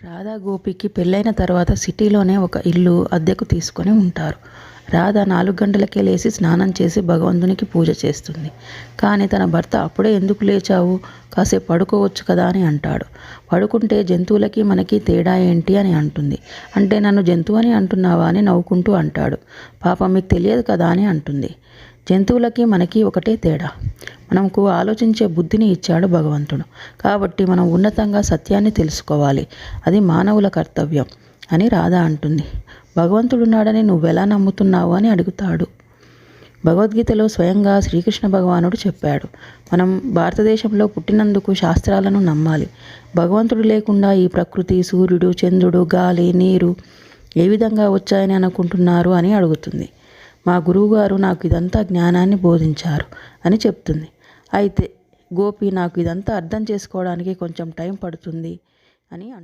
రాధా గోపికి పెళ్ళైన తర్వాత సిటీలోనే ఒక ఇల్లు అద్దెకు తీసుకొని ఉంటారు. రాధ 4 గంటలకే లేచి స్నానం చేసి భగవంతునికి పూజ చేస్తుంది. కానీ తన భర్త అప్పుడే ఎందుకు లేచావు, కాసేపు పడుకోవచ్చు కదా అని అంటాడు. పడుకుంటే జంతువులకి మనకి తేడా ఏంటి అని అంటుంది. అంటే నన్ను జంతువు అని అంటున్నావా అని నవ్వుకుంటూ అంటాడు. పాపం మీకు తెలియదు కదా అని అంటుంది. జంతువులకి మనకి ఒకటే తేడా, మనకు ఆలోచించే బుద్ధిని ఇచ్చాడు భగవంతుడు. కాబట్టి మనం ఉన్నతంగా సత్యాన్ని తెలుసుకోవాలి, అది మానవుల కర్తవ్యం అని రాధ అంటుంది. భగవంతుడున్నాడని నువ్వెలా నమ్ముతున్నావు అని అడుగుతాడు. భగవద్గీతలో స్వయంగా శ్రీకృష్ణ భగవానుడు చెప్పాడు, మనం భారతదేశంలో పుట్టినందుకు శాస్త్రాలను నమ్మాలి. భగవంతుడు లేకుండా ఈ ప్రకృతి, సూర్యుడు, చంద్రుడు, గాలి, నీరు ఏ విధంగా వచ్చాయని అనుకుంటున్నారు అని అడుగుతుంది. మా గురువుగారు నాకు ఇదంతా జ్ఞానాన్ని బోధించారు అని చెప్తుంది. అయితే గోపి నాకు ఇదంతా అర్థం చేసుకోవడానికి కొంచెం టైం పడుతుంది అని అంటుంది.